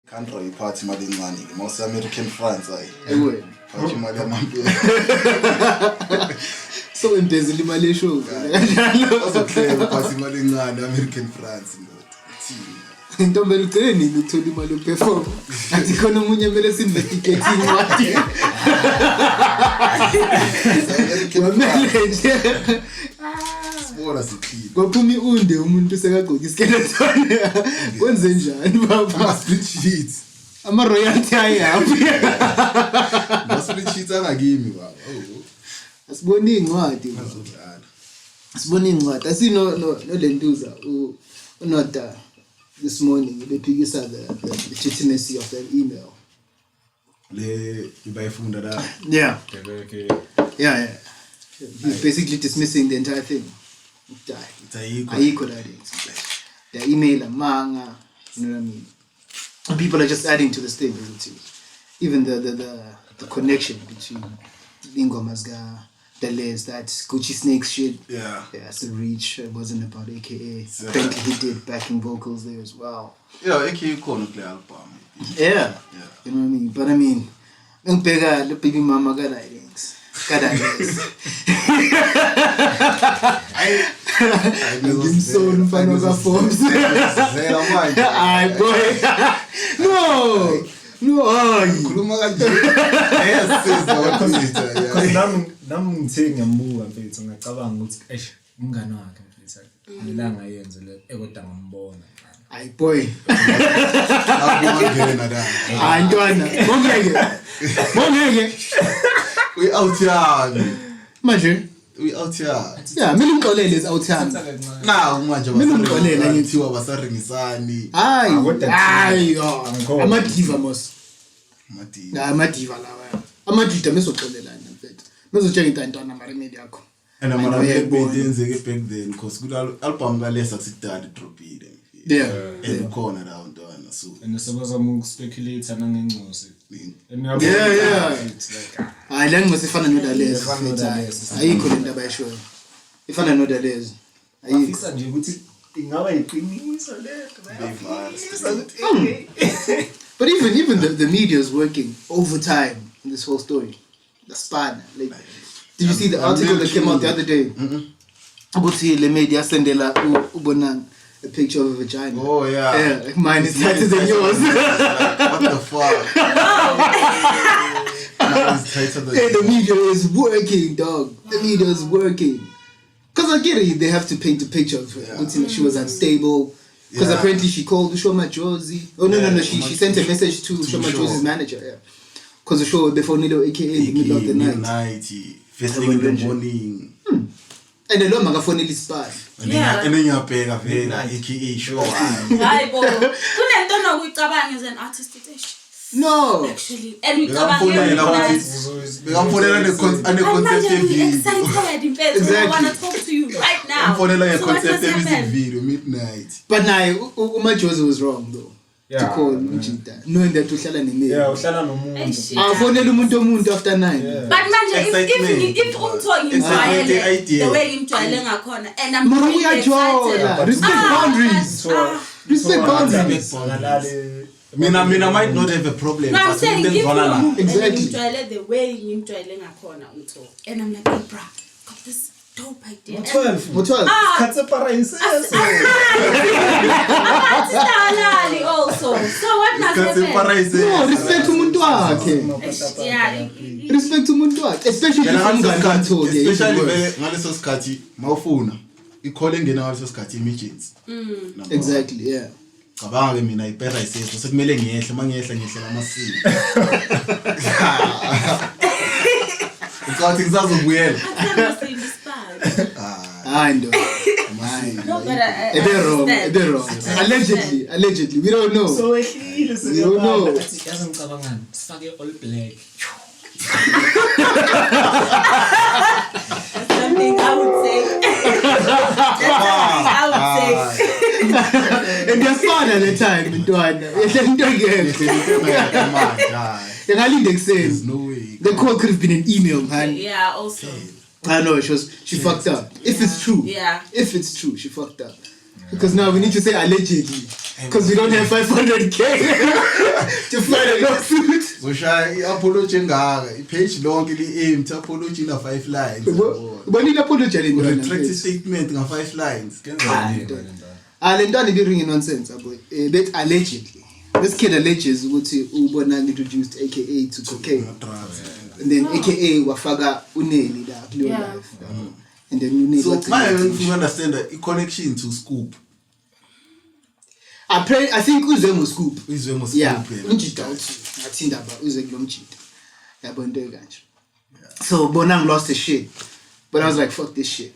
country party mali ngani most American France Anyway. Party mali amambe. So embezzle imali eshow. Also claim party mali ngani American France Ntombela ucela nini ukuthola imali yoperform? Athi khona umunye emele sinvestigating wathi. Sibona sikhipha. Kwaphuma iunde umuntu sekagqoka iskeleton. Kwenze njani baba? Split sheets. Ama royalty ayapi. Split sheets angakimi baba. Asiboni incwadi. Asiboni incwadi. Asino no lentuza unota this morning they pick the legitimacy of that email. Yeah. Yeah. He's basically dismissing the entire thing. The email, a manga, you know what I mean? And people are just adding to this thing, isn't it? Even the connection between Lingo Mazga, the Les, that Gucci Snakes shit. Yeah. It's a reach. It wasn't about AKA. Apparently he did backing vocals there as well. Yeah, AKA can't play album. Yeah. You know what I mean? But I mean, don't pega the baby mama got ideas. Got ideas. I know so in front of forms. Boy. No. Namngithenga mbuka mfethu ngicabanga ukuthi umngane wakhe mfethu ngilanga yenze le ekoda ngambona Ay boy. Ay ntwana ngeke we out here manje we out here yeah mina ngixolele is out here na manje basarengisa ngithiwa basarengisani hayi amadiva mos amadiva lawa amadiva mesoxolelana mfethu mezotshela intantwana maremedi yakho and I'm yenzeke back then because good album ngalesa kusidala dropile yeah and khona la ntwana so and sebazama speculate nangencosi yeah hayi la ngosifana nodaleza ayikho lento abayishoyo ifana nodaleza ayikho nje ukuthi ingaba iqiniso letho but even the media is working overtime in this whole story. The span, like, did you see the article that came out the other day? About the media sendela ubonan a picture of a vagina. Oh yeah. Yeah, like mine is tighter than yours. What the fuck? Hey, the media is working, dog. The media is working. Cause I get it, they have to paint a picture of her. Yeah. She was unstable. Because apparently she called Shoma Josie. Oh no, she sent a message to Shoma Josie's manager. Yeah. Because the show before Nido AKA in the middle of the night. First thing in the morning. And the Loma finally spy. And then you pay a AKA show. Hi, Bo. Don't know which Kabang is an artist. No. Actually, and we Kabang Exactly. I want to talk to you right now. I'm for a concept music video midnight. But now, Uma Josie was wrong though. Yeah. To call Mujita, knowing that uhlala nemeli. Yeah, uhlala nomuntu. Afonela umuntu after 9. Yeah. But manje if umthongi imjwayele the way imjwayele ngakhona and I'm really excited. Respect boundaries. Respect boundaries. Mina might not have a problem. No, I'm saying if exactly imjwayele the way imjwayele ngakhona umthongi and I'm like, hey, bro, got this dope idea. 12. Katse princess. Also. So what does it No, respect umuntu wakhe. Yeah. Respect umuntu wakhe, especially especially ngaleso sikhathi mawufuna ikhole ngena ngaleso sikhathi emergency. Exactly, yeah. Cabanga ke mina ipera iseso sekumele ngiyehle mangiyehla ngiyehlela amasiko. Ucathi ngizazobuyela. I know. No, but they're wrong. Allegedly. We don't know. So we don't know. Yazingicabangani sifake all black. Something I would say. And there's fun at the time, ntwana. There's no way. The call could have been an email, man. Yeah, also. I know she fucked up. If it's true. Yeah. If it's true, she fucked up. Because now we need to say allegedly. Because we don't have 500k to find a lawsuit. So shy apology ngaka page lonke li-aim to apology na 5 lines. But need apology in retracted statement nga 5 lines. Lentwana be ringing nonsense boy. That allegedly. This kid alleges ukuthi ubona introduced AKA to cocaine. And then AKA wafaka uneli la clear life. And then uneli. So my you understand the connection to Scoop. I think uzwe Scoop. Uzwe Scoop. Yeah. Unjita uthi ngathinda ba uzwe kulomjita. Yabo into kanje. So Bonang lost his shit. But I was like fuck this shit.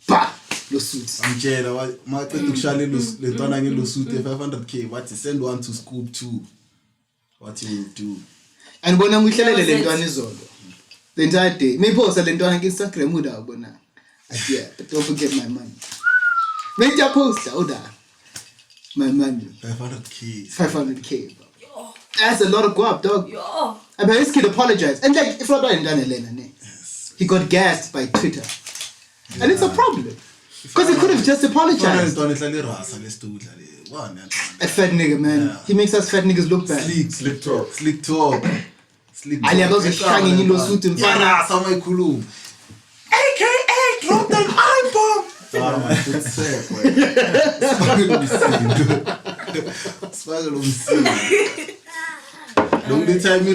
Bah. Lawsuits. Angela maqeda ukushaya lentwana ngelawsuit 500k wathi send one to Scoop too. What you will do. And Bonang uhlelele lentwana izolo. The entire day. Maybe post lentwana ku Instagram uda Bonang. Yeah, but don't forget my money. Make your post uda. My money. 500k. Bro. That's a lot of guap, dog. Yo. I mean, this kid apologized. And like, if I hadn't done Elena, he got gassed by Twitter. And it's a problem. Because he could have just apologized. That fat nigga, man. Yeah. He makes us fat niggas look bad. Slick talk. Ali was hanging in those suit in front. Yeah, someone cool. AKA drop that I-bomb. The only time you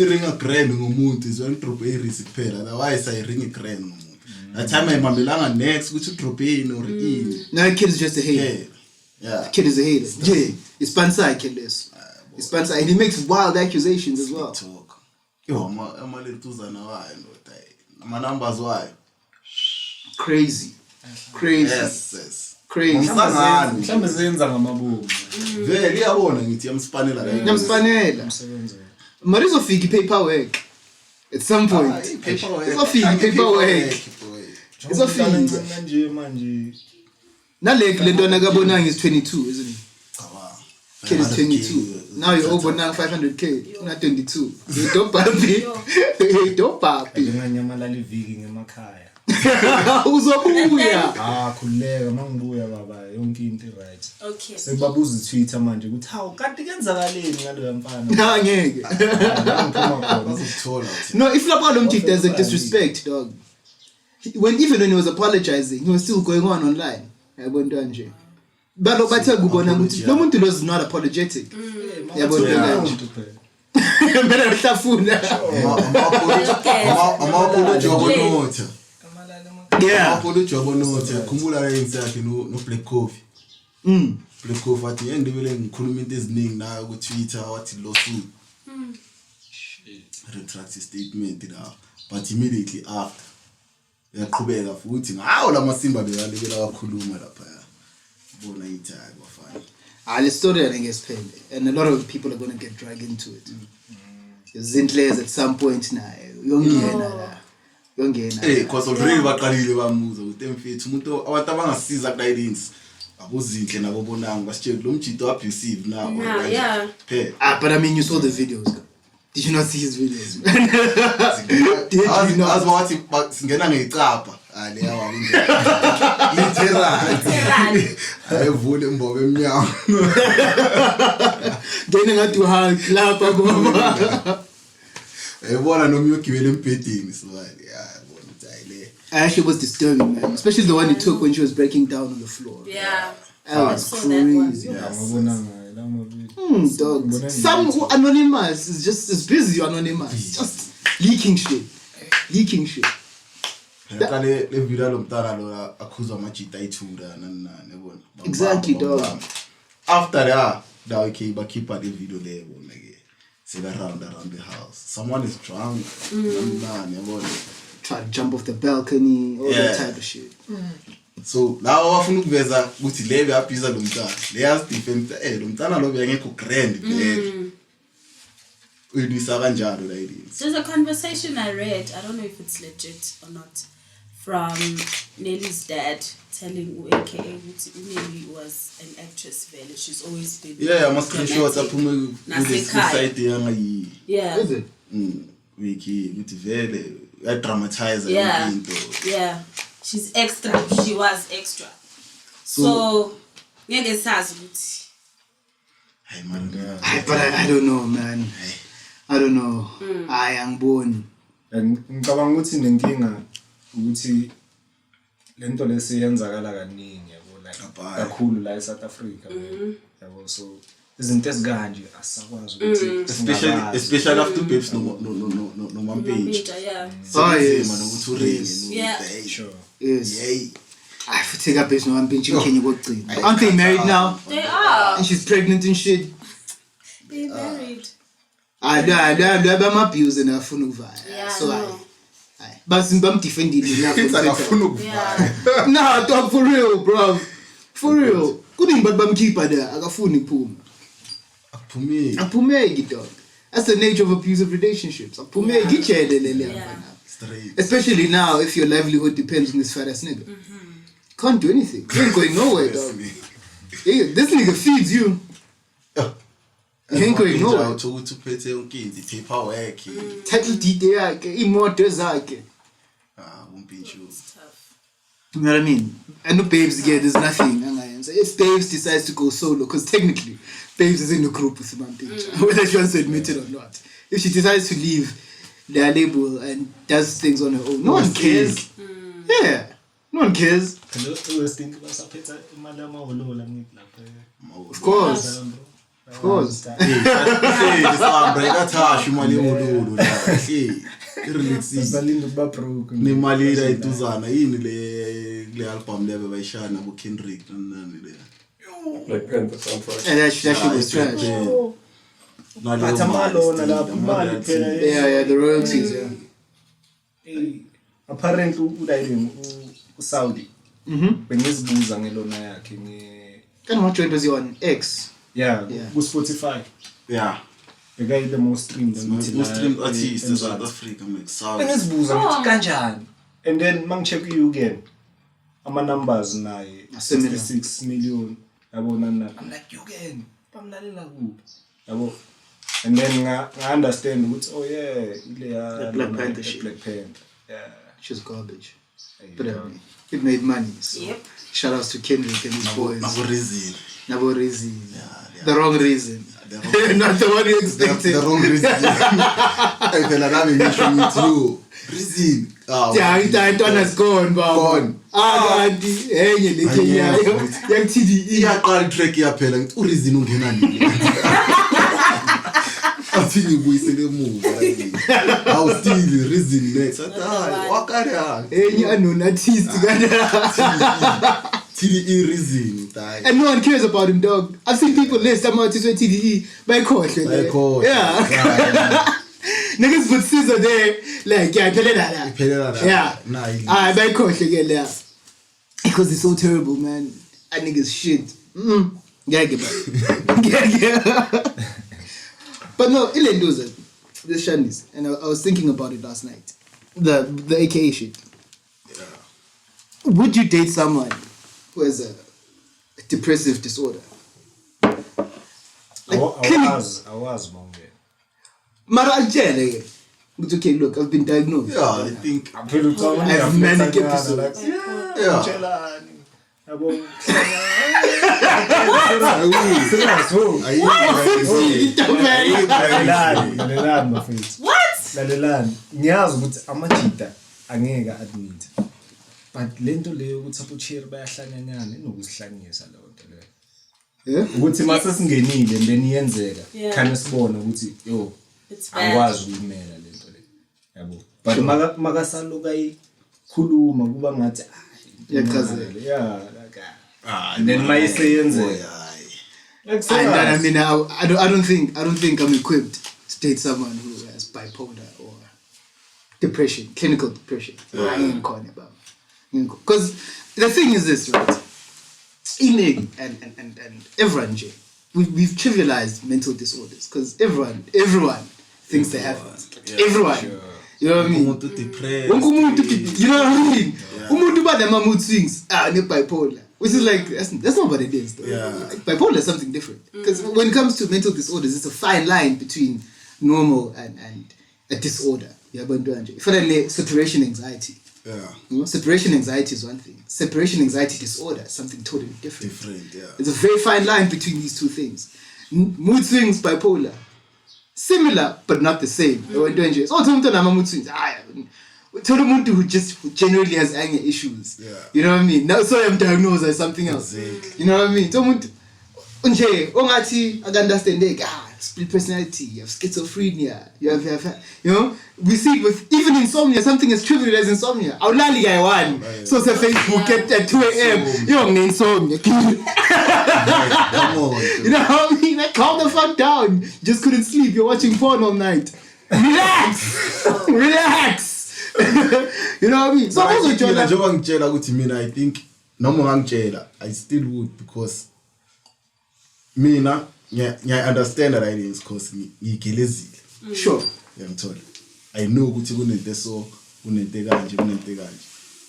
ring a grand ngumuntu is when drop a risk pair. Otherwise I ring a grand ngumuntu. That time I mamilanga next which drop in or in. No, the kid is just a hater. Yeah. The kid is a hater. Yeah. It's Pansai kid this. It's Pansai and he makes wild accusations as well. Talk. Yo, I'm a little too why. My numbers why. Crazy. Yes. Crazy. Mhlawumbe zenza ngamabomu. Vele iyabona ngithi yamspanela la. Yamspanela. Marizofika paperwork. At some point. Izofika paperwork. Izofika manje manje. Nalek lentwana kaBonang is 22, isn't he? Kid is 22. Now you're over now 500k. Not 22. You don't papi. You don't papi. Nganyamalala iviki ngemakhaya. Uzobuya. Khuleka mangibuya baba yonke into right. Okay. Sebabuza Twitter manje ukuthi hawu kanti kenzakaleni ngalo mfana. Ngeke. No, if Lapalomchik there's a disrespect, dog. Even when he was apologizing, he was still going on online. Yabona nje. Balo bathe kubona ukuthi lo muntu was not apologetic. Yabona nje. Mbele uhlafuna. Amapology wabonotha. Yeah. Amapology wabonotha. Khumbula la insakhe no Black Coffee. Black Coffee athi endibele ngikhuluma into eziningi nayo ku Twitter wathi lawsuit. Retract statement now. But immediately after yaqhubeka futhi ngawo lamasimba bekalekela kakhuluma lapha. Bona ithaya bafana. The story I think is paid, and a lot of people are going to get dragged into it. Zintles at some point now. Yongena. Hey, cause already baqalile bamuza ukuthi mfethu umuntu abantu abangasiza guidance abuzinhle nabo bonanga basitshela lo mjito abusive now. Yeah. But I mean you saw the videos. Did you not see his videos? Did you not? As wathi singena ngecapha. Ale yawa literally. Ayevule imbobo emnyango. Ngene ngathi uhulk lapha ngoba. Ebona nomi ogibela empedini so yeah. I actually was disturbing, man. Especially the one he took when she was breaking down on the floor. Yeah. That was crazy. Dog. Some anonymous is just busy anonymous. Just leaking shit. Le video lomntana lo akhuza amajita ayithula nanani yabona. Exactly, dog. After that keep the video there like say around the house. Someone is drunk. Nanani yabona. Try to jump off the balcony, all that type of shit. So now wafuna ukuveza ukuthi lebe aphiza lo mntana. Leyazi defend lo mntana lo bengekho grand vele. Uyidisa kanjalo la idini. There's a conversation I read, I don't know if it's legit or not, from Nelly's dad telling AKA Nelly was an actress vele. She's always been screenshot aphume ku site yangayi. Yeah. Is it? Wiki ukuthi vele I dramatize into. Yeah. She was extra. So ngeke sazi ukuthi Hey man. But I don't know, man. I don't know. I am born. And ngicabanga ukuthi nenkinga ukuthi lento lesiyenzakala kaningi yabo like kakhulu la eSouth Africa yabo so izinto ezikanje asakwazi ukuthi especially after babes no page. Oh yes. Man ukuthi uringe Yeah. sure Yes. Yay. I have to take up this one pinch in Kenya. Aren't they married now? They are. And she's pregnant and shit. They married. I'm abusing her phone over. Yeah, So no. but I'm defending enough. Akafuna Nah, talk for real, bro. For real. Couldn't but bam keep her there. I got phone pum. Aphume. Apumegi, dog. That's the nature of abusive relationships. Apumegi Yeah. Straight. especially now if your livelihood depends on this fat ass nigga. Can't do anything. You ain't going nowhere, dog. Yeah, this nigga feeds you. You ain't going nowhere. To uphethe yonkinzi paperwork. Title deed yakhe, imoto zakhe. Umpintshu. Tough. You know what I mean? And no babes again, there's nothing. So if babes decides to go solo, because technically babes is in the group with Simon Pinch, whether she wants to admit it or not. If she decides to leave their label and does things on her own, no one cares. Yeah, no one cares. Of course. Of course. Sayisambra imali yolulu la. Irelaxing. Nemali la ituzana yini le album lebe bayishana bo Kendrick nani le. Black Panther soundtrack. And that shit was trash. Yeah, the royalties, yeah. Apparently udayini uSaudi bengizibuza ngelona yakhe Kind of what joint was he on? X. yeah Yeah. ku Spotify Yeah. the guy the most streamed Muslim artist in South Africa make sound. bengizibuza ngithi kanjani and then mangicheck you again ama numbers naye Similar. 66 million yabona na I'm like you again bamlalela kuphi yabo and then I understand ukuthi oh yeah ile ya The Black Panther shit. Black Panther yeah She's garbage. But it made money. So Yep. shout outs to Kendrick and his boys. No reason. No reason. Yeah. The wrong reason. The wrong- Not the one you expected. The wrong reason. I feel like I'm mentioning with you. Reason. Yeah, that one has gone, bro. Gone. Auntie, hey, you look at young TDE. iyaqala track yaphela ngithi ureason ungena nini. Athi ngibuyisele emuva like. How still reason next. Hayi wakari. Hey, unknown artist. TDE reason die. And no one cares about him, dog. I've seen people list some artists with TDE by coach. Yeah. Niggas put scissor there, like, yeah, yeah. Nah, By coach again there. Because it's so terrible, man. That nigga's shit. Yeah, But no, Ilan does it. This Shanice. And I was thinking about it last night. The AKA shit. Yeah. Would you date someone who has a depressive disorder? I was monge Mara Ajele. But okay, look, I've been diagnosed. Yeah, I think. I have manic episodes. Yeah. Lalelani ngiyazi ukuthi amajita angeke admit but lento leyo ukuthi abuchiri bayahlanganyana inokusihlangisa leyo nto leyo Yeah? ukuthi mase singenile and then iyenzeka Yeah. khane sibona ukuthi yo It's bad. angikwazi ukuyimela lento leyo yabo but makasaloku ayikhuluma kuba ngathi Iyachazela. yeah like and then mayiseyenzeka I mean, I don't think I'm equipped to date someone who has bipolar or depression, clinical depression. I ain't calling about. Because the thing is this, right? Inig and everyone, Jay, we've trivialized mental disorders because everyone thinks they have it. Yeah, everyone. sure. You know what I mean? You know what I mean? Umuntu ba the mood swings, bipolar. Which is like, that's not what it is, though. Yeah. Bipolar is something different. Because when it comes to mental disorders, it's a fine line between normal and a disorder. Yeah, Bantu. If I saturation anxiety, You know, separation anxiety is one thing. Separation anxiety disorder is something totally different. Yeah. There's a very fine line between these two things. Mood swings, bipolar. Similar, but not the same. Dangerous. Oh, mood swings. Who generally has anger issues. Yeah. You know what I mean? Now, so I'm diagnosed as something else. You know what I mean? I can understand split personality, you have schizophrenia, you have you know, we see it with even insomnia, something as trivial as insomnia. I'll lally guy one. So say Facebook at 2 a.m. You don't need insomnia. Come on. You know what I mean? Like, calm the fuck down. You just couldn't sleep. You're watching porn all night. Relax. Relax. You know what I mean? So I think I still would, because I understand that writings because ngigilezile. Sure. Ngiyamthola. I know ukuthi kunento so kunento kanje.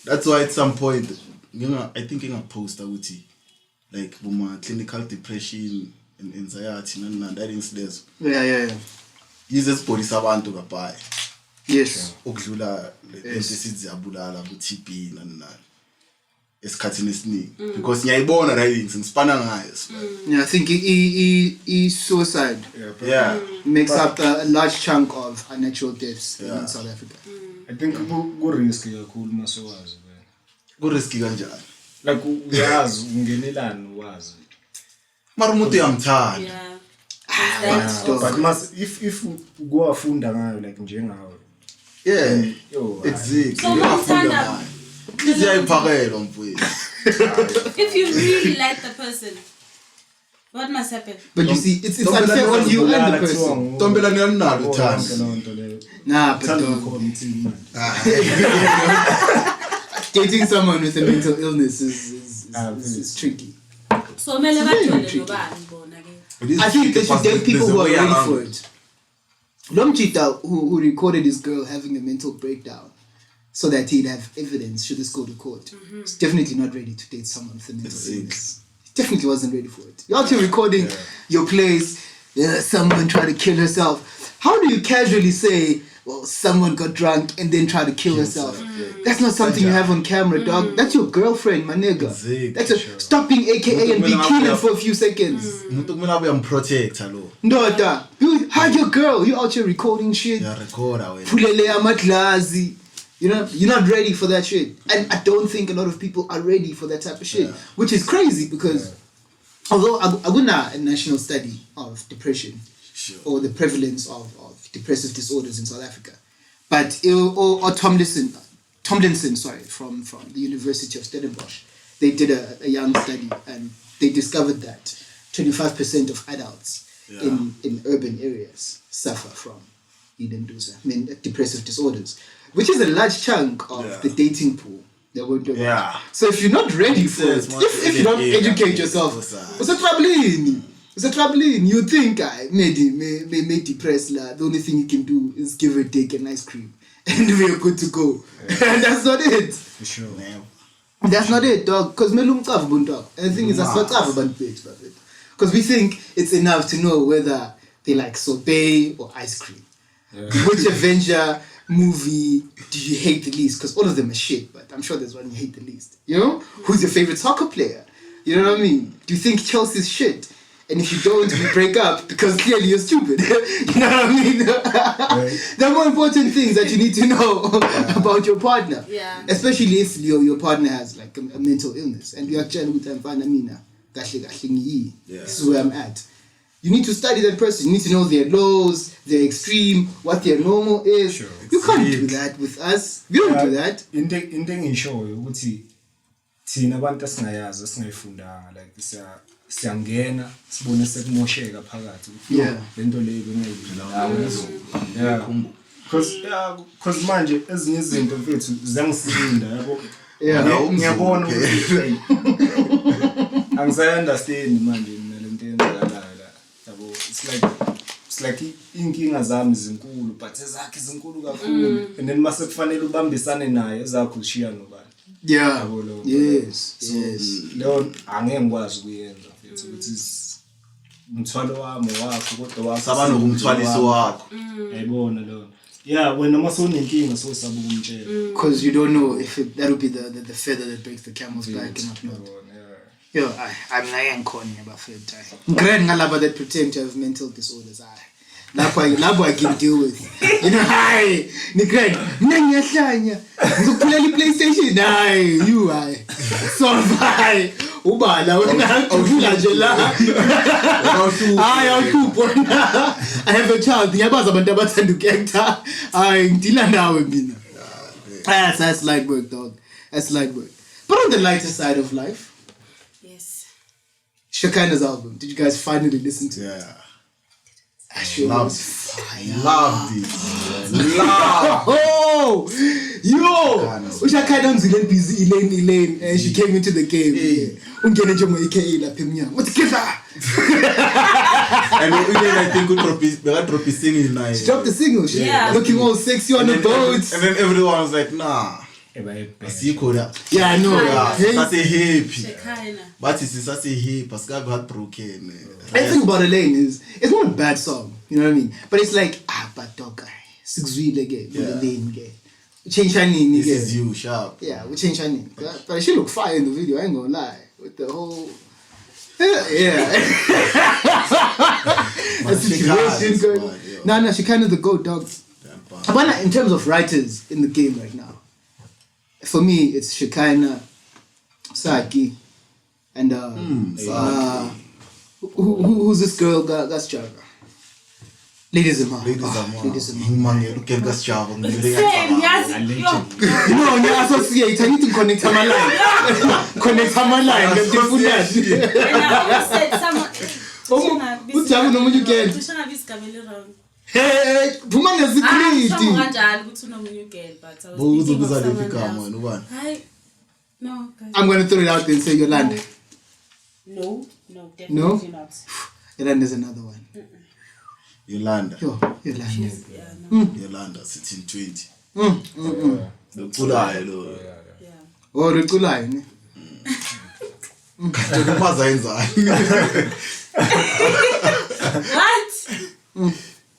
That's why at some point I think ngingaposta ukuthi like uma clinical depression and anxiety and writings lezo. Yeah. Yize sibonisa abantu kabhayi. Yes. Okudlula lento esiziyabulala ku TB nani. Esikhathini esiningi because ngiyayibona writings ngisipana ngayo. Yeah, I think suicide makes up a large chunk of unnatural deaths in South Africa. I think go risky kakhulu masowazi wena. Go risky kanjani? Like uyazi ungenelana wazi. Mara umuntu uyamthanda. But if go afunda ngayo like njengawe. Yeah. Exactly. So umthanda. If you really like the person, what must happen? But you see, it's unfair on you and the person. Ntombela niyalunalo uthando. Nah, but dating someone with a mental illness is tricky. So I think they should date people who are ready for it. Lomchita, who recorded his girl having a mental breakdown, so that he'd have evidence should this go to court. He's definitely not ready to date someone with a mental illness. He definitely wasn't ready for it. You're out here recording your place, someone tried to kill herself. How do you casually say, well, someone got drunk and then tried to kill herself? That's not something you have on camera, dog. That's your girlfriend, my nigga. That's stop being AKA and be killing for a few seconds. Ndota, you hide your girl. You out here recording shit. Pulele amatlazi. You know, you're not ready for that shit. And I don't think a lot of people are ready for that type of shit. Which is crazy because although Aguna a national study of depression or the prevalence of depressive disorders in South Africa. But or Tomlinson, from the University of Stellenbosch, they did a young study and they discovered that 25% of adults in urban areas suffer from depressive disorders, which is a large chunk of the dating pool that we're doing. So if you're not ready for it, if you don't educate yourself, what's the trouble? You think may depressed la. The only thing you can do is give a dick and ice cream, and we're good to go. And that's not it. For sure. That's not it, dog. Because and the thing is, that's not because we think it's enough to know whether they like sorbet or ice cream. Which Avenger movie do you hate the least? Because all of them are shit, but I'm sure there's one you hate the least. You know? Who's your favorite soccer player? You know what I mean? Do you think Chelsea's shit? And if you don't, we break up because clearly you're stupid. You know what I mean? There are more important things that you need to know about your partner. Yeah. Especially if your partner has like a mental illness. And you actually with them, this is where I'm at. You need to study that person. You need to know their lows, their extreme, what their normal is. Sure. You can't do that with us. We don't do that. Into engishoyo ukuthi thina abantu esingayazi esingayifundanga like siyangena sibone sekumosheka phakathi. Lento leyo bengayibona. Because manje ezinye izinto mfethu ziyangisilinda yabo. Ngiyabona ukuthi angisayi-understand manje lento eyenzakalayo la. Yabo it's like inkinga zami zinkulu but ezakhe zinkulu kakhulu and then mase kufanele ubambisane naye ezakho ushiya nobani. Yes. Leyo angeke ngikwazi ukuyenza mfethu ukuthi umthwalo wami wakho kodwa saba nokumthwaliso wakho. Ayibona leyo. Yeah, when I'm also thinking, so sabu Because you don't know if that would be the feather that breaks the camel's back and whatnot. Yo, I'm lying corny about fear time. Great ngalaba that pretend to have mental disorders. Labo I can deal with. You know, hi, ni great. Nanya shanya. You play PlayStation. Hi, you I. So hi. Ubala wena uvula nje la. I have a child. Ngiyabaza abantu abathanda ukuyekta. Hayi ngidila nawe mina. That's light work, dog. That's light work. But on the lighter side of life, Yes. Shekhinah's album. Did you guys finally listen to it? Yeah. I sure Loved it. Oh, yo! Shekhinah mzile busy Elaine, and she came into the game. Ungene nje mo AKA la pemnyama. What together? And then I think we got drop singing night. She dropped the single. She Yeah. looking all sexy on the boat. And then everyone was like, nah. I see Korea. Yeah, I know. Yeah, that's a hip. Shekhinah. But it's such a hip. Pascal heartbroken. The thing about Elaine is, it's not a bad song. You know what I mean? But it's like, but dog guy. Sixweed again. Elaine again. Change shining This again. is you, sharp. Yeah, we change her name. But she look fire in the video, I ain't gonna lie. With the whole... Yeah. The situation going... No, she kind of the GOAT, dog. But in terms of writers in the game right now, for me, it's Shekhinah, Saki, and... who's this girl? That's Java. Ladies and Ladies and man, look at this job. Same, yes. No, you associate. I need to connect my line. Connect my line. Get the full What's happening when you get? Hey, Puman is No, I'm going to throw it out there and say Yolanda. No, definitely not. Yolanda's another one. Yolanda. Yolanda. Yolanda, 1620. The Kulai, lo. Oh, the Kulai. What?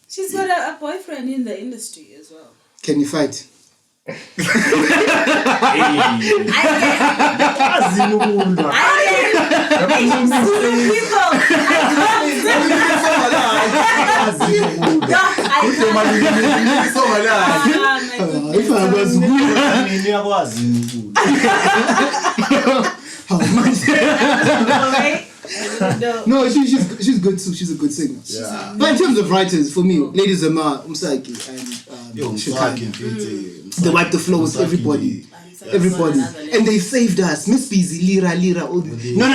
She's got a boyfriend in the industry as well. Can you fight? If I was No, she's good too. She's a good singer. Yeah. But in terms of writers, for me, Ladies Amar, Umsaki, and Shekhinah, they wipe the floor with everybody. Everybody. And they saved us. Miss Busy, Lira, all the... No.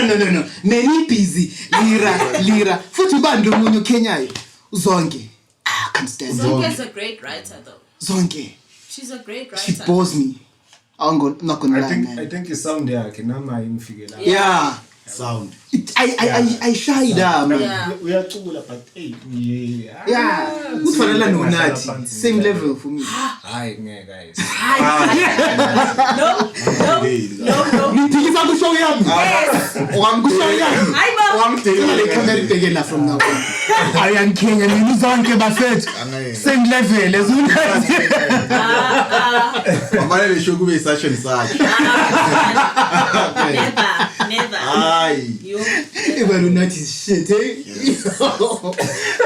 Many Busy, Lira. Futhi Bantu munye Kenya. Zonke. I can't stand Zonke is a great writer though. Zonke. She's a great writer. She bores me. I'm not gonna lie, man. I think it's sound there. Can I figure it out? Yeah. Sound. I shy down, man. Yeah. We are cool, but hey, Yeah. Who's for no Nati? Same level for me. Hi, guys. No. Nipikisa kushow yami. Wangishow yami. Wangibhekela from now on. I am king and you zonke bafethu. Same level as unathi. Amane lesho kube such and such. Never. Aye. Even Unathi is shit, eh?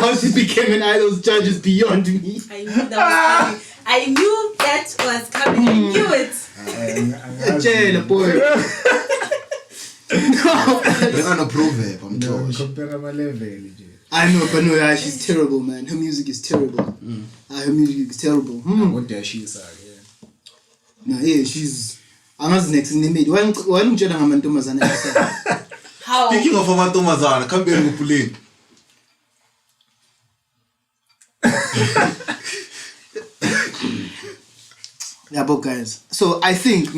How she became an idol's judge is beyond me. I knew that was coming. I knew that was coming. I knew it. Jail, boy. No. They're not a proverb, I'm told. Compare my level. I know, but no, yeah, she's terrible, man. Her music is terrible. Her music is terrible. What does she say? No, yeah, she's... Angazi next in the mid. Why don't you know amantombazana? How? Speaking of amantombazana, come here ngupuleni. Yeah, but guys. So I think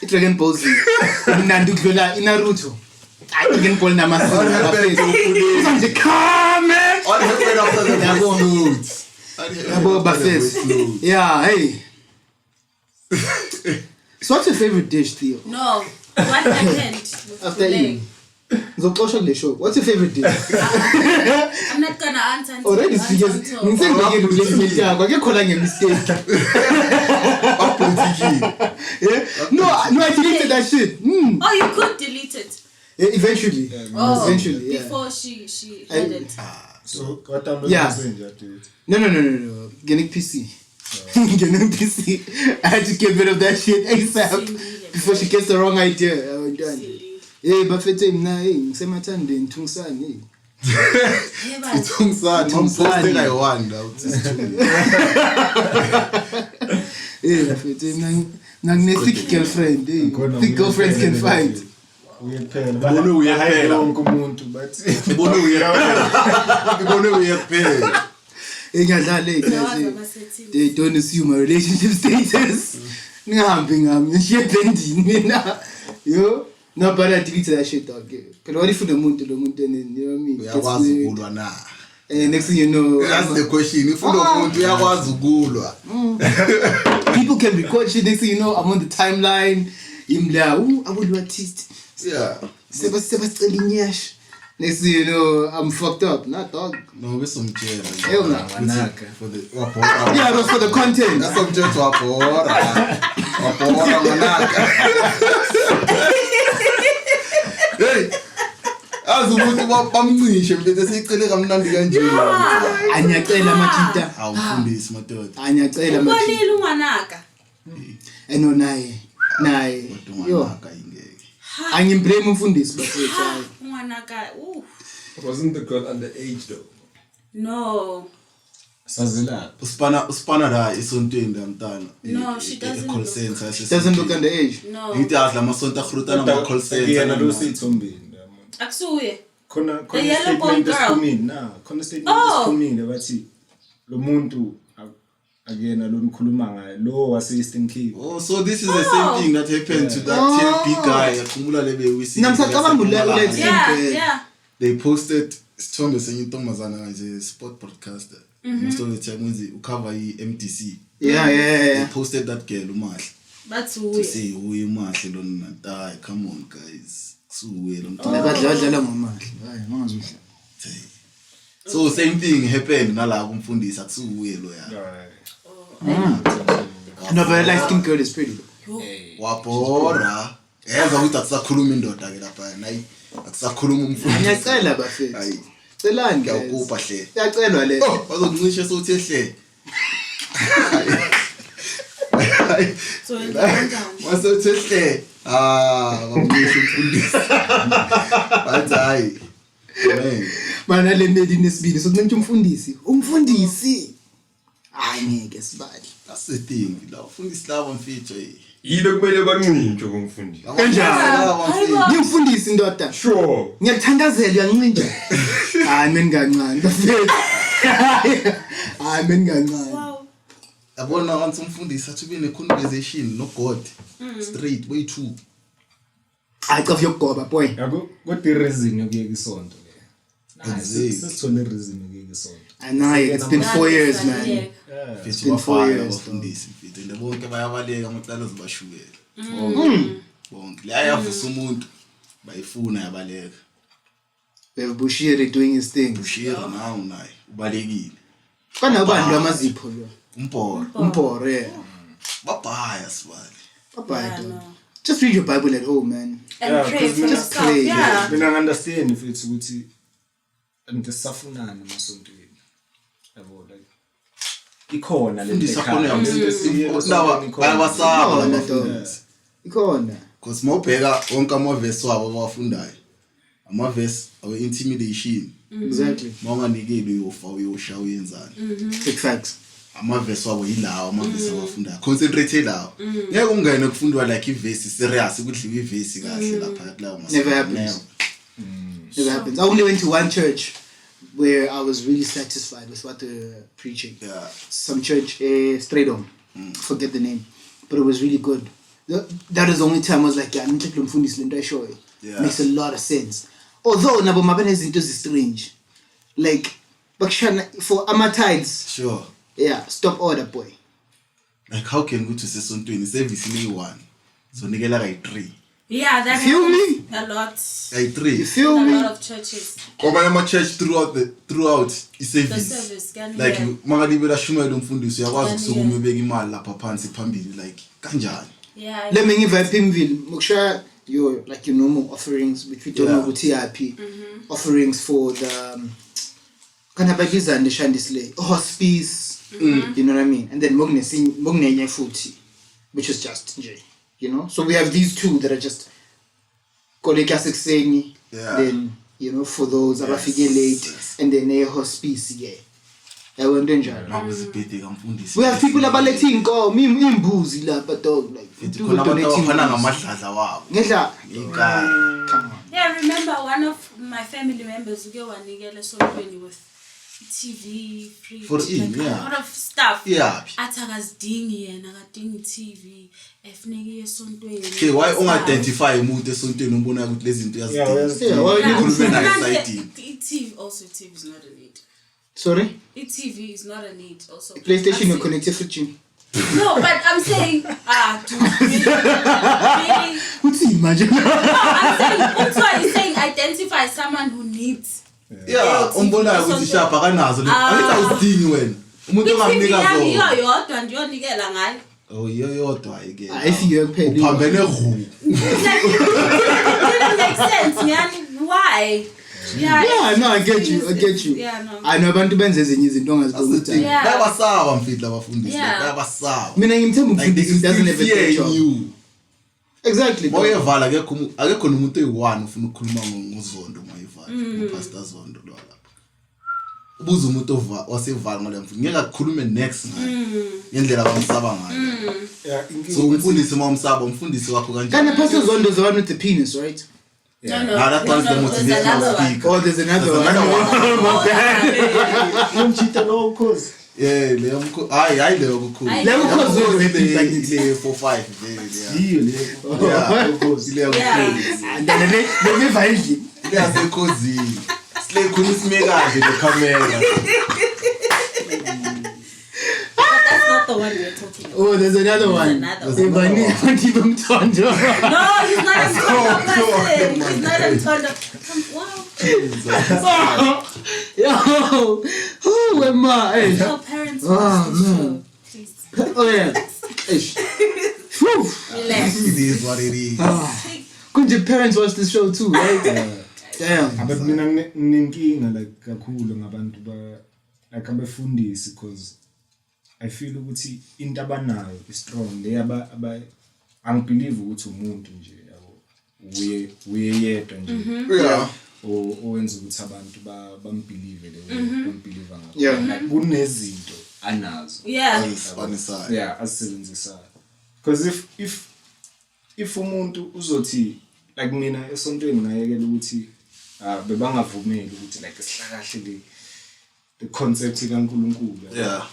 Dragon Ball Z, Nanduklola, Naruto. I can call Namasa. Come man. What happened after the food? Yeah, hey. So what's your favorite dish, Theo? No. What happened? After eating. Ngizoxosha kule show. What's your favorite dish? I'm not gonna answer until Already you answer because until- ngizengibekile kule yakho ake khona ngemistake. Yeah? No, I deleted that shit. Oh, you could delete it. Yeah, eventually. Oh, Eventually, yeah. before she had it. So what download Yeah. messenger to it? No. Getting PC. Getting PC. I had to get rid of that shit ASAP before she gets the wrong idea. I was done. Yeah, but for time now, ngisemathanda nthungisani hey. Yeah, but Ithungisani ngimposte kayi-1 uthi Yeah, for time nangine-thick girlfriend hey. Thick girlfriends can fight. Ubone uyaphela wonke umuntu but ibone uyaphela. Ngiyadlala guys. They don't assume my relationship status. Ngihambe ngami ngishiye bendini mina. Yo. No, but I deleted that shit, dog. Because what if the moon to the moon, you know what I mean? Uyakwazi ukulwa na. And next thing you know, That's the question. If umuntu uyakwazi ukulwa. people can record shit. Next thing you know, I'm on the timeline. I would Loux Artiste. Yeah. Next thing you know, I'm fucked up. Not dog. No, besomtshela. Hell no. For the wapora. Yeah, but for the content. That's somtshela wapora. Wapora manaka. Hey. Azumuntu bamncishe mfethu sicele kamnandi kanje. Anyacela machita. Awufundisi madoda. Anyacela machita. Ubonile umanaka. Eno naye. Yo. Manaka ingeke. Angimblame umfundisi bafethu. Umanaka. Wasn't the girl underage though? No. sazila. Uspana la isontweni damntana. No, she doesn't call look. center. She doesn't look underage. No. Ngithi adla amasonto akhurutana ama call center. Yena lo sithombeni. Akusuye. Khona The yellow bone statement girl. esiphumile na. Khona statement esiphumile bathi lo muntu akuyena lo nikhuluma ngaye lo wase Eastern Cape. Oh, so this is the same thing that happened to that TLP guy. Akhumula lebe wisi. Yeah. They posted isithombe senye intombazana kanje sport broadcaster. Most of the time when you cover MTC. Yeah. They posted that girl umahle. That's To weird. say umahle lo nanta. Come on guys. Suwe lo mntwana. Labadlala ngomali. Hayi, mangazudla. So same thing happened nala kumfundisa kusuwe lo ya. No, but light skin girl is pretty. Wapora. Yenza ukuthi akusakhuluma indoda ke lapha nayi akusakhuluma umfundisi. Ngiyacela bafethu. Hayi. Celani Ngiyakupha hle. Siyacelwa le. Oh, bazokuncisha sothi ehle. So in the rundown. Wasothi ehle. Bamncisha umfundisi. Bathi hayi. Man. Mana le medi nesibili sokuncentsha umfundisi. Hayi ngeke sibali. That's the thing. La ufundisi labo mfethu hey. Yilo kumele bancintshe kumfundi. Kanjani? Ngimfundisi indoda. Sure. Ngiyakuthandazela uyancintsha. Hayi mina kancane bafethu. Hayi mina kancane. Wow. Yabona once umfundisi athi ube ne conversation no God. Straight way too. Hayi cha yokugoba boy. Yabo kodwa reason yokuyeka isonto le. Exactly. Sesithole reason yokuyeka isonto. Anayi, it's been 4 years man. Yeah. It's been 4 years, abafundisi mfethu. Nje bonke bayabaleka amaqala zibashukela. Bonke. La yavusa umuntu bayifuna yabaleka. We have Bushiri doing his thing. Ushira nawo naye ubalekile. Kana abantu amazipho lo. Umporo. Yeah. Babhaya sibali. Bye. No. Just read your Bible at home, man. And pray for just yourself. pray, Yeah. Mina understand if it's ukuthi antisafunana emasontweni. Yabo like ikhona le Fundisa khona yamsini. Bayabasaba abafundisi. Ikhona. Because mawubheka wonke amavesi wabo abafundayo. Amavesi awe intimidation. Exactly. Mawunganikeli uyofa uyosha uyenzani. Big facts. Amavesi wabo yilawo amavesi abafundayo. Concentrate lawo. Ngeke ungene kufundwa like ivesi serious ukudliwa ivesi kahle lapha kulawo masontweni. Never happens. Never happens. I only went to one church where I was really satisfied with what they're preaching. Yeah. Some church, straight on. Forget the name. But it was really good. That is the only time I was like, yeah, I'm taking Mfundisi lento show. Yeah. Makes a lot of sense. Although nabo mabane izinto strange. Like bakshana for amatides. Sure. Yeah, stop order boy. Like how can go to sesontweni service ni 1. So nikela kayi 3. Yeah, that Feel happens me? a lot. I three. You feel In a me? lot of churches. Kwamanye ama-church throughout The i-service service, can like hear. mangalibela shumela umfundisi uyakwazi Can kusukuma hear. ubeka imali lapha phansi phambili like kanjani. Yeah. Let me give a Pimville. Muksha your like your normal offerings, which we don't know what TIP offerings for the kind of ideas and the Shandisle hospice. You know what I mean? And then Mugne Futi, which is just J. You know? So we have these two that are just Kolekasik Seni, then you know, for those abafike late and then a hospice, yeah. We have people letting go. Me imbuzi lapha dog like khona abantu abaphana ngamadlaza wabo. Ngedla. Come on. Yeah, I remember one of my family members uke wanikela sontweni with TV, fridge, For him, like yeah. a lot of stuff. Yeah. Athi akazidingi yena, akadingi TV, efuneke esontweni. Okay, why ungidentify umuntu esontweni umbona ukuthi lezi zinto yazidinga. Yeah, why you Ukhulume naye Manje, sayidini. TV also, TV is not a need. Sorry? TV is not a need also. PlayStation you're connected fridge. No, but I'm saying, dude, really? What's he imagine? No, I'm saying, that's why he's saying identify someone who needs. Yeah, umbona ukuthi shapa kanazo le. Angithi awudingi wena. Umuntu ongamnika zona. zona. Iyo yodwa ndiyonikela ngayo. Oh, iyo yodwa ayike. If you're paid. Uphambene hu. It didn't make sense, man. Why? Yeah, no, I get you. Yeah, no. I know abantu benze ezinye izinto ongaziboni. Yeah. Bayabasaba mfitla abafundisi. Yeah. Bayabasaba. Mina ngimthemba Like umfundisi doesn't have a fear good in job. you. Exactly. Moyevala akekho nomuntu oyi1 ufuna ukukhuluma ngozondo moyevala. Pastor Zondo lo lapha. Ubuza umuntu wasevala ngale mfundo ngeke akukhulume next ngayo. Ngendlela abamsaba ngayo. Yeah, So umfundisi mawumsaba umfundisi wakho Kind kanjani? of Pastor Zondo is the one with the penis, right? No, that one's the there's motivational another one. speaker. Oh, there's another one. Umchita lo cause. Yeah, leyo mkho hayi leyo kukhulu. Leyo mkhozi le 4-5 Hiyo le. yeah cause leyo mkhozi. And then they give kindly. Leyo cause sile khuluma kahle le camera. But that's not the one we're talking about. Oh, there's another one. There's another one. Ibani Antiba Mtondo. No, he's not a Mtondo person. He's not a Mtondo. Wow. Yo. Oh, Emma. Hey. Your parents watch this show. Please. Oh yeah. Ish. Whew. Relax. It is what it is. Could your parents watch this show too, right? Damn. But mina ninkinga like kakhulu ngabantu like abafundisi because I feel ukuthi into abanayo is strong. They angibelieve ukuthi umuntu nje yabo. Uye yedwa nje. Yeah. Owenza ukuthi abantu bambelieve bambelieve ngakho. Yeah. Like kunezinto anazo. Yeah. On the side. Yeah, asisebenzisayo. Because if umuntu uzothi like mina esontweni ngayekela ukuthi bebangavumeli ukuthi like sihlakahle the concept kaNkulunkulu. Yeah.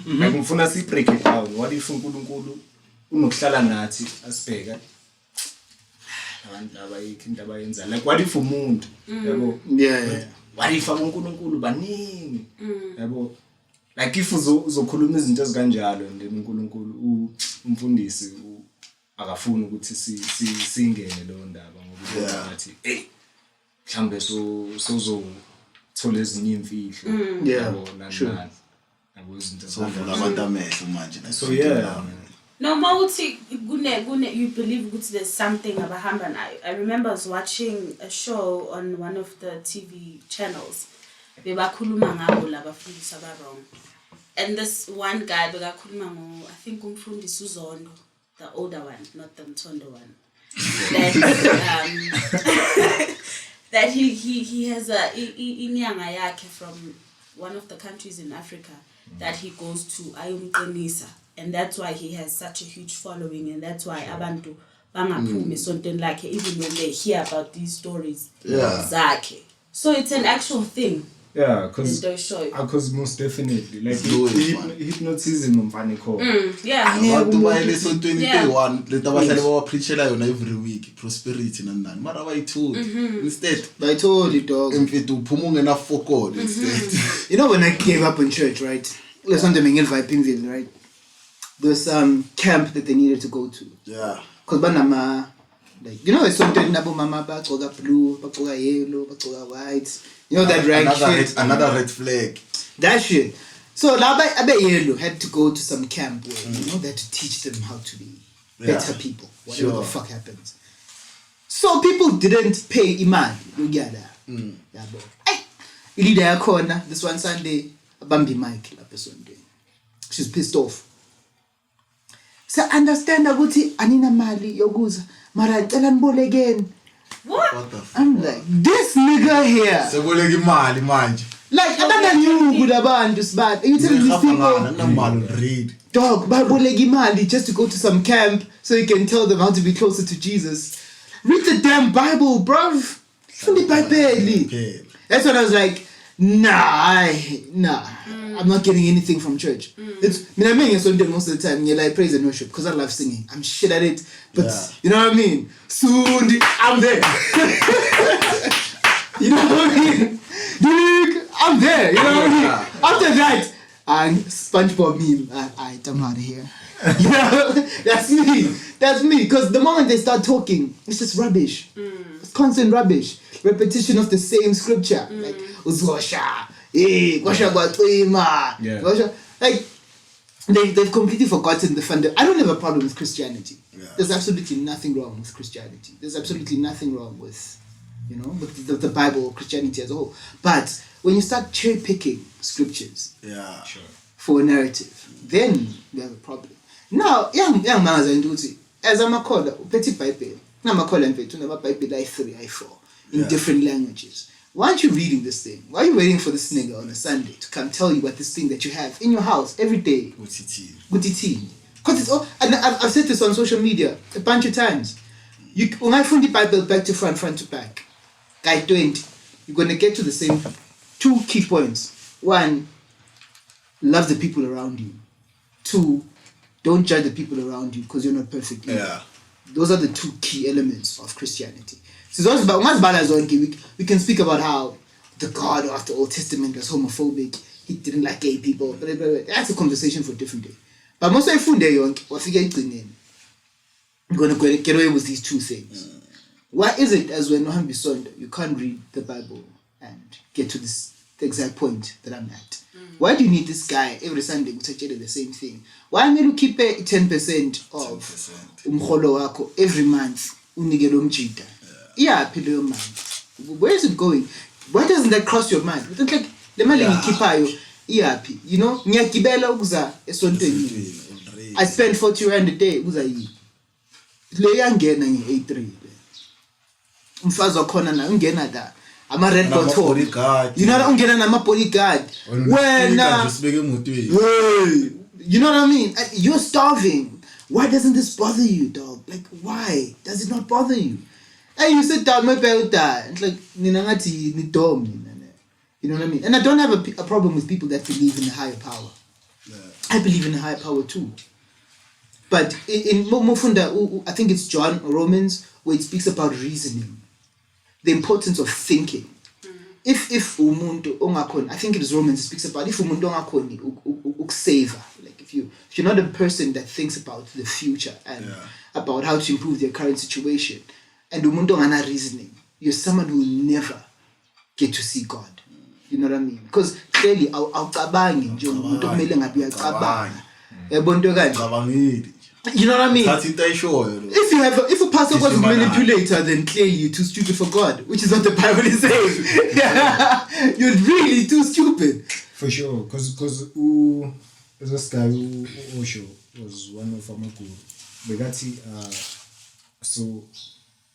Like ngifuna si break it down. What if uNkulunkulu unokuhlala nathi asibheka abantu abayikho into abayenza like what if umuntu yabo Yeah. what if uNkulunkulu baningi yabo like if uzokhuluma izinto ezikanjalo and then uNkulunkulu umfundisi akafuni ukuthi singene lo ndaba ngoba ngathi mhlambe sozothola ezinye imfihlo yabo nani yabo izinto Sovula abantu amehlo manje. so yeah No, mawuthi kune you believe ukuthi there's something abahamba nayo. I remember I was watching a show on one of the TV channels. Bebakhuluma ngabo labafundisi wrong. And this one guy bekakhuluma ngo I think umfundisi uZondo, the older one, not the Mtondo one. That he has a inyanga yakhe from one of the countries in Africa that he goes to ayumqinisa. And that's why he has such a huge following, and that's why abantu bangaphumi esontweni lakhe even when they hear about these stories zakhe. So it's an actual thing. Yeah, because most definitely like hypnotism umfana khona. Yeah. Abantu bayele sontweni 21 leta abahlale bawapreachela yona every week prosperity nani mara bayithuki instead I told you dog. mfethu uphuma ungena fokolo instead. You know when I gave up in church, right? Listen to me in Vipinville, right? There's some camp that they needed to go to. Yeah. Because banama Like, you know, it's something nabo mama bagcoka blue, bagcoka yellow, bagcoka white. You know that rank shit. Another red flag. That shit. So Abe Yellow had to go to some camp where you know they had to teach them how to be better people, whatever the fuck happens. So people didn't pay iman. You get that? Yeah, bro. Hey, corner. This one Sunday, a Bambi Mike la person day. She's pissed off. So understand ukuthi anina mali yokuza mara ngicela nibole again. What? The fuck? I'm like, this nigga here. Seboleka imali manje. Like, I don't know you Bantu, but you telling these people, read. dog, baboleka imali just to go to some camp so you can tell them how to be closer to Jesus. Read the damn Bible, bruv. That's when I was like, nah. I'm not getting anything from church. It's, I mean, it's most of the time, you like praise and worship because I love singing. I'm shit at it, but you know what I mean? Soon, I'm there. You know what I mean? I'm there, you know what I mean? After that, I'm SpongeBob meme. I'm out of here. You know, that's me. Because the moment they start talking, it's just rubbish. It's constant rubbish. Repetition of the same scripture. Like, Uzosha, Washa Gwatwima. Like, they've completely forgotten the fund. I don't have a problem with Christianity. There's absolutely nothing wrong with Christianity. There's absolutely nothing wrong with, you know, with the Bible or Christianity as a whole. But when you start cherry picking scriptures for a narrative, then we have a problem. Now, young man as I'm a caller, petty Bible, I'm a caller and Bible like 3, I4 in different languages. Why aren't you reading this thing? Why are you waiting for this nigga on a Sunday to come tell you what this thing that you have in your house every day? Good tea. Because it's all, and I've said this on social media a bunch of times. When I find the Bible back to front to back, guide 20, you're going to get to the same 2 key points. 1, love the people around you. 2, don't judge the people around you because you're not perfect. Those are the 2 key elements of Christianity. So it's about we can speak about how the God of the Old Testament was homophobic. He didn't like gay people. Blah, blah, blah. That's a conversation for a different day. But most of the day, you're going to get away with these 2 things. Why is it as when you can't read the Bible and get to the exact point that I'm at? Why do you need this guy every Sunday to tell you the same thing? Why may you keep 10% of umkholo wako every month? Where is it going? Why doesn't that cross your mind? It's like the mali ngikhiphayo iyapi, you know? Ngiyagibela ukuza esontweni. I spend 40 rand a day ukuza yi. Le yangena nge-A3. Umfazi wakhona na ungena da. I'm a red bottle. You know, ungena nama bodyguard. Wena. You know what I mean? You're starving. Why doesn't this bother you, dog? Like, why does it not bother you? Hey, you sit down, my belta. It's like, you know what I mean? And I don't have a problem with people that believe in a higher power. I believe in a higher power too. But in Mofunda, I think it's John or Romans, where it speaks about reasoning. The importance of thinking. If umuntu ongakhoni, I think it is Romans, it speaks about if umuntu ongakhoni ukusava, like if you're not a person that thinks about the future and about how to improve their current situation, and umuntu ongana reasoning, you're someone who will never get to see God. You know what I mean? Because clearly awucabangi nje umuntu kumele ngabe uyacabanga. Yabonto kanje. You know what I mean? If a pastor was a manipulator, then clearly you're too stupid for God, which is what the Bible is saying. You're really too stupid. For sure, because this guy Osho was one of our guru. Begati so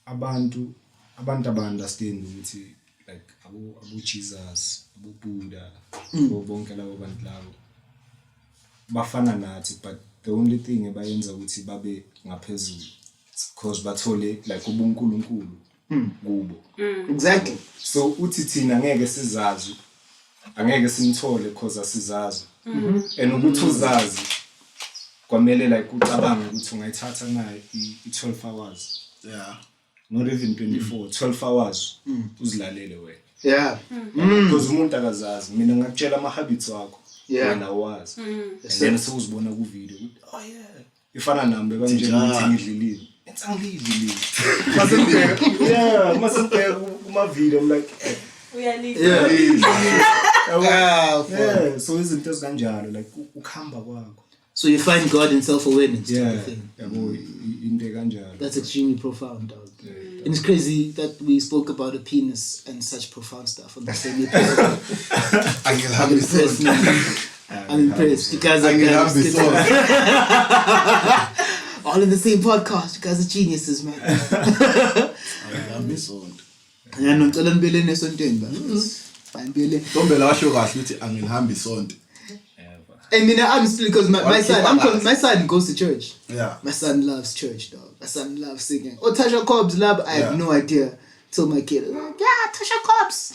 abantu understand ukuthi like abu Jesus, abu Buddha, bonke labo bantu labo bafana nathi, but the only thing abayenza ukuthi babe ngaphezulu because bathole like ubunkulunkulu kubo. Exactly. So uthi thina angeke simthole because asizazi. And ukuthi uzazi kwamele like ucabange ukuthi ungayithatha naye i-12 hours. Not even 24, 12 hours uzilalele wena. Because umuntu akazazi. Mina ngakutshela ama habits wakho. When I was. And then so uzibona ku video. Oh yeah. Ifana nami bekanje ukuthi ngidlilile. it's unleashy. Yeah, mustn't pay my video. I'm like, We are leaving. yeah. So isn't just ganjalo like ukhamba kwakho. So you find God in self-awareness. Yeah. Type of thing. Into ganjalo. That's extremely profound, dog. And it's crazy that we spoke about a penis and such profound stuff on the same episode. I'm impressed, man. I'm impressed. You guys are all in the same podcast. You guys are geniuses, man. Yeah, no, tell them Billy Nesonteng, but fine, Billy. Ntombela washo kahle uthi angilihambi isonto. I mean, I'm still because my son goes to church. Yeah. My son loves church, dog. My son loves singing. Oh, Tasha Cobbs love. I have no idea. Told my kid, like, yeah, Tasha Cobbs,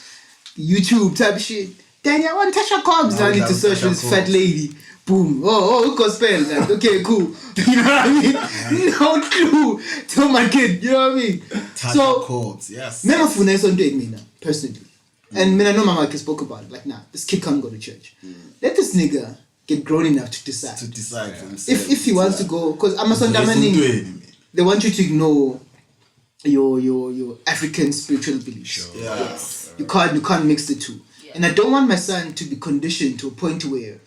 YouTube type shit. Daddy, I want Tasha Cobbs. Now I need to search for this fat lady. Boom. Oh, gospel. Like, okay, cool. You know what I mean? No clue. Tell my kid. You know what I mean? Tasha Cobbs, yes. Never for nice on doing me now, personally. And I know Mama spoke about it. Like, nah, this kid can't go to church. Let this nigga get grown enough to decide. For himself. If he wants to go, because I'm a they want you to ignore your African spiritual beliefs. Sure. Yeah. Yes. You can't mix the two. Yeah. And I don't want my son to be conditioned to a point where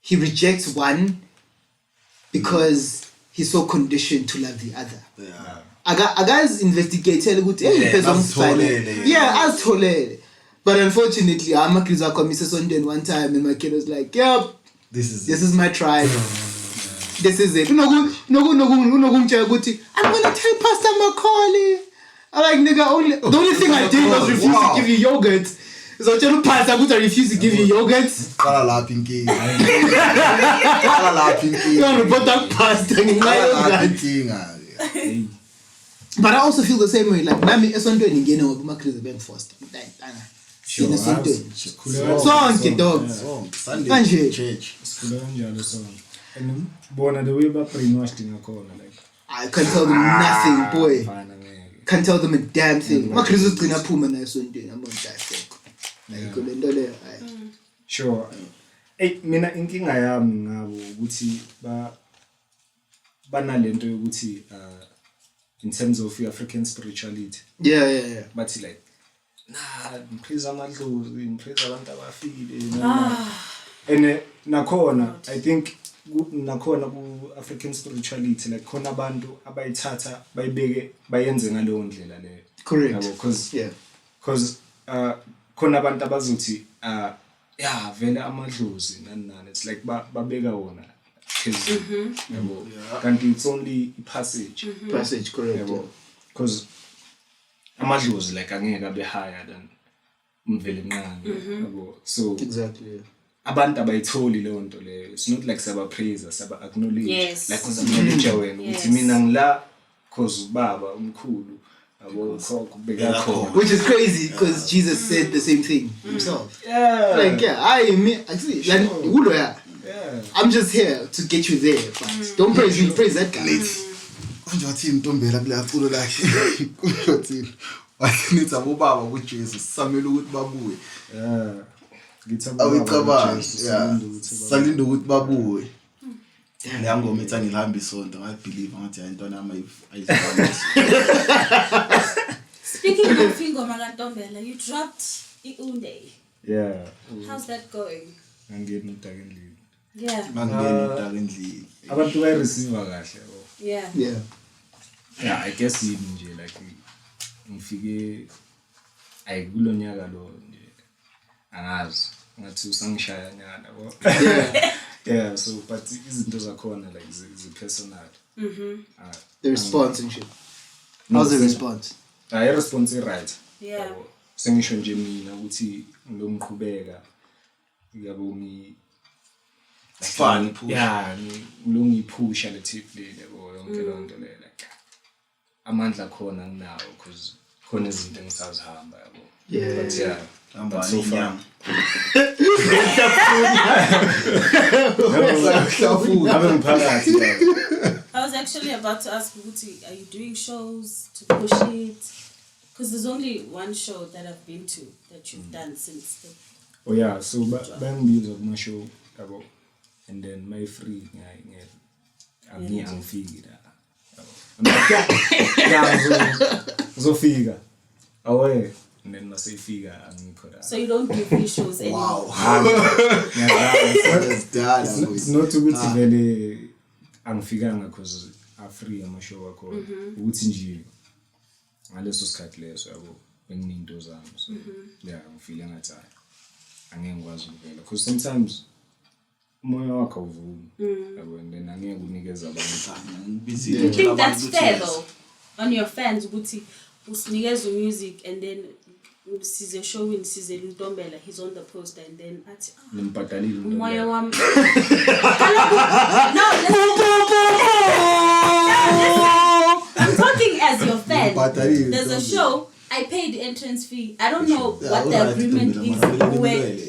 he rejects one because he's so conditioned to love the other. Yeah. I guys investigated good. Yeah, as told. But unfortunately, I'm a Kriza Mrs. Onden one time, and my kid was like, "Yep, this is my tribe. This is it." I'm gonna tell Pastor Makamu. I'm like, nigga, the only thing I did was refuse to give you yogurt. So I tell Pastor, I refuse to give you yogurt. You want to put that pastor in my But I also feel the same way. Like, Nami is on doing again, or Makris being forced. Sure. Song, dog. Sunday church. And born the way back brainwashed in a corner. Like, I can't tell them nothing, boy. Can't tell them a damn thing. Makris is going to put my Sunday. I'm going to die. Sure. Hey, mina inkinga yami ngabo ukuthi banalento yokuthi in terms of African spirituality. Yeah. But like, nah, praise amadlozi, praise abantu abafile. And nakhona, I think nakhona ku African spirituality like khona abantu abayithatha bayibeke bayenze ngalowo ndlela leyo. Correct. Because khona abantu abazothi yeah vele amadlozi nani it's like babeka wona yabo kanti it's only passage correct because amadlozi like angeke abe higher than umveli mncane yabo so exactly abantu abayitholi leyo nto leyo it's not like saba praise saba acknowledge like uzacknowledge wena ukuthi mina ngila cause ubaba umkhulu. Which is crazy because Jesus said the same thing himself. Yeah. Like, I see. Like, I'm just here to get you there. But don't praise me, praise that guy. Ntombela kuyaculo lakhe. Wathi abobaba kuJesu samela ukuthi babuye. Awicabanga. Salinda ukuthi babuye. Le ngoma ethi angilihambi isonto. I believe ngathi ayintwana ayizibona. Speaking of ingoma kaNtombela, you dropped iUnde. Yeah. How's that going? Angeni udakendlini. Yeah. Mangeni udakendlini. Abantu bayireceive kahle. Yeah, I guess yini nje like ngifike ayikulonyaka lo nje. Angazi ngathi usangishaya nyana yabo. Yeah, so but izinto zakhona like the personal. The response and shit. How's the response? I response right. Yeah. Sengisho nje mina ukuthi ngilomqhubeka yabo fun push. Yeah, ngilongiphusha le tip le yabo yonke lonto le like amandla khona nginawo because khona izinto engisazihamba yabo. Yeah. But yeah. But so far. I was actually about to ask Guti, are you doing shows to push it? Because there's only one show that I've been to that you've done since then. Oh yeah, so bang bills of my show and then my free I'm figured. Uzofika. Away. And then masifika angikho la. So you don't do free shows anymore. It's not ukuthi vele angifikanga because free amashow akho ukuthi nje ngaleso sikhathi leso yabo benginento zami so yeah ngifeel ngathi angeke ngikwazi ukuvela because sometimes umoya wakho uvumi yabo and then angeke unikeze abantu busy. You think that's fair though on your fans ukuthi usinikeze music and then size showing size Ntombela he's on the poster and then athi nimbhadalile umoya wami I'm talking as your fan. There's a show. I paid the entrance fee. I don't know what the agreement is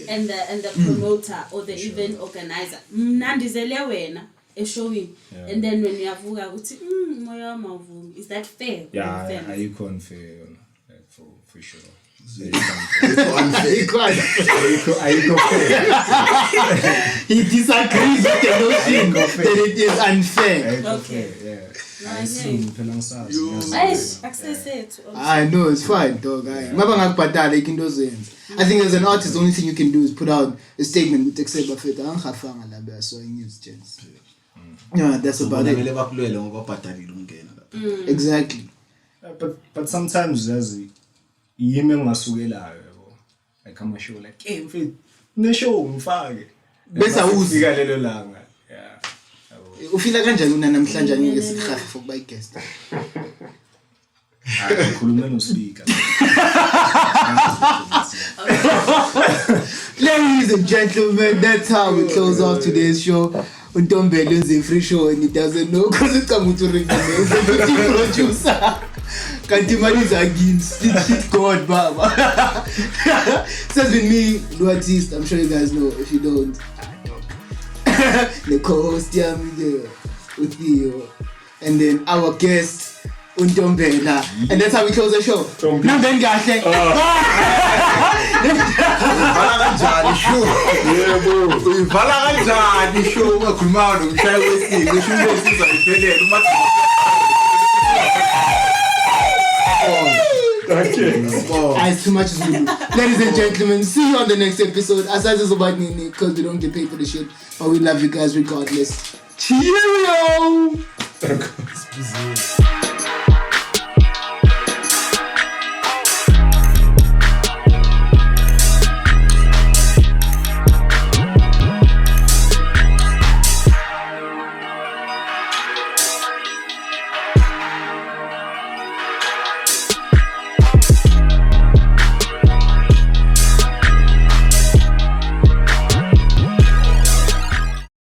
and the promoter or the event organizer. Nandizele wena a showing, and then when you have moya mavumi, is that fair? Yeah, I can't fair for sure. He disagrees with the notion that it is unfair. Okay. Yeah. I know it's fine, dog. I think as an artist, the only thing you can do is put out a statement with accept Buffett. So I use chance. Yeah, that's about it. Exactly. But sometimes there's yimi ngasukelayo like ama show like hey mfethu ne show ngifake bese uzika lelo langa yeah ufila kanjani una namhlanje ngeke sikhafe for by guest khuluma no speaker. Ladies and gentlemen, that's how we close off today's show. Ntombela is a free show and he doesn't know because it's come to ring the producer. Can't imagine against shit God, Baba. So it's been me, Loux Artiste. I'm sure you guys know. If you don't, the co-host here with Theo, and then our guest Ntombela, and that's how we close the show. Now then, guys, it's too much Zulu. Ladies and gentlemen, see you on the next episode. Aside is about Nini, because we don't get paid for the shit, but we love you guys regardless. Cheerio!